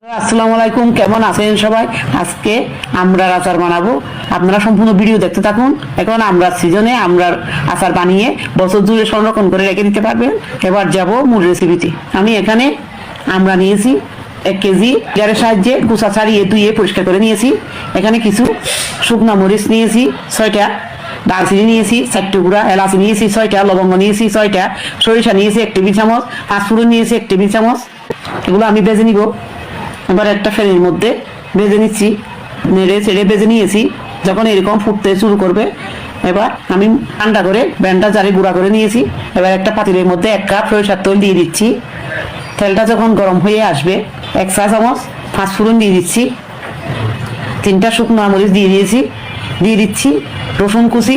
আসসালামু আলাইকুম, কেমন আছেন সবাই? আজকে আমড়ার আচার বানাবো। আপনারা সম্পূর্ণ ভিডিও দেখতে থাকুন। এখন আমড়ার সিজনে আমড়ার আচার বানিয়ে বছর জুড়ে সংরক্ষণ করে রেখে দিতে পারবেন। এবার যাব মূল রেসিপিতে। আমি এখানে আমড়া নিয়েছি 1 কেজি, জারের সাহায্যে কুচা ছাড়িয়ে ধুয়ে পরিষ্কার করে নিয়েছি। এখানে কিছু শুকনা মরিচ নিয়েছি 6টা, দারচিনি নিয়েছি 4 টুকরা, এলাচি নিয়েছি 6টা, লবঙ্গ নিয়েছি 6টা, সরিষা নিয়েছি 1 টেবিল চামচ, পাঁচফোড়ন নিয়েছি 1 টেবিল চামচ। এগুলো আমি ভেজে নিব। এবার একটা ফ্যানের মধ্যে ভেজে নিচ্ছি, নেড়ে ছেড়ে ভেজে নিয়েছি। যখন এরকম ফুটতে শুরু করবে, এবার আমি ঠান্ডা করে ব্যান্ডটা জারে গুঁড়া করে নিয়েছি। এবার একটা পাতিলের মধ্যে 1 কাপ সরিষার তেল দিয়ে দিচ্ছি। তেলটা যখন গরম হয়ে আসবে, 1 চা চামচ পাঁচফোড়ন দিয়ে দিচ্ছি, 3টা শুকনো মরিচ দিয়ে দিচ্ছি রসুন কুচি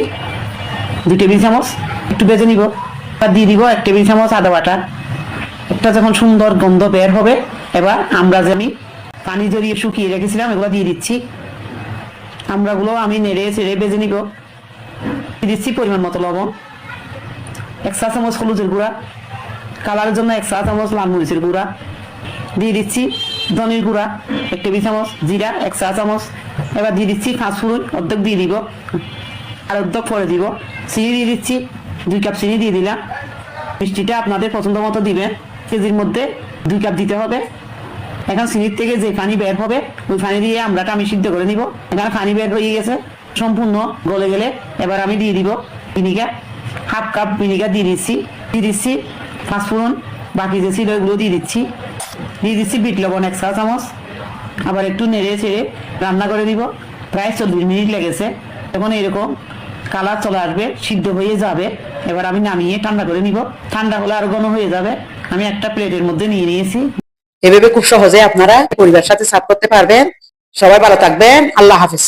2 টেবিল চামচ, একটু ভেজে নিব। এবার দিয়ে দিব 1 টেবিল চামচ আদা বাটা। একটা যখন সুন্দর গন্ধ বের হবে, এবার আমরা যে আমি পানি জড়িয়ে শুকিয়ে রেখেছিলাম এগুলো দিয়ে দিচ্ছি। আমড়াগুলো আমি নেড়ে ছেড়ে ভেজে নিব। দিয়ে দিচ্ছি পরিমাণ মতো লবণ, 1 চা চামচ হলুদের গুঁড়া, কালারের জন্য 1 চা চামচ লাল মরিচের গুঁড়া, দিয়ে দিচ্ছি ধনের গুঁড়া 1 টেবিল চামচ, জিরা 1 চা চামচ। এবার দিয়ে দিচ্ছি পাঁচফোড়ন অর্ধেক দিয়ে দিব, আর অর্ধেক পরে দিব। চিনি দিয়ে দিচ্ছি 2 কাপ চিনি দিয়ে দিলাম। মিষ্টিটা আপনাদের পছন্দ মতো দিবেন। কেজির মধ্যে 2 কাপ দিতে হবে। এখন চিনির থেকে যে পানি বের হবে, ওই পানি দিয়ে আমড়াটা আমি সিদ্ধ করে নিব। এখানে পানি বের হয়ে গেছে, সম্পূর্ণ গলে গেলে এবার আমি দিয়ে দিব ভিনিগার, 1/2 কাপ ভিনিগার দিয়ে দিচ্ছি পাঁচফোড়ন, বাকি যে ছিল এগুলো দিয়ে দিচ্ছি বিট লবণ 1 চা চামচ। আবার একটু নেড়ে ছেড়ে রান্না করে দিব। প্রায় 40 মিনিট লেগেছে। এখন এরকম কালার চলে আসবে, সিদ্ধ হয়ে যাবে। এবার আমি নামিয়ে ঠান্ডা করে নিব। ঠান্ডা হলে আরো ঘন হয়ে যাবে। আমি একটা প্লেটের মধ্যে নিয়ে নিয়েছি। এভাবে খুব সহজে আপনারা পরিবারের সাথে সার্ভ করতে পারবেন। সবাই ভালো থাকবেন। আল্লাহ হাফেজ।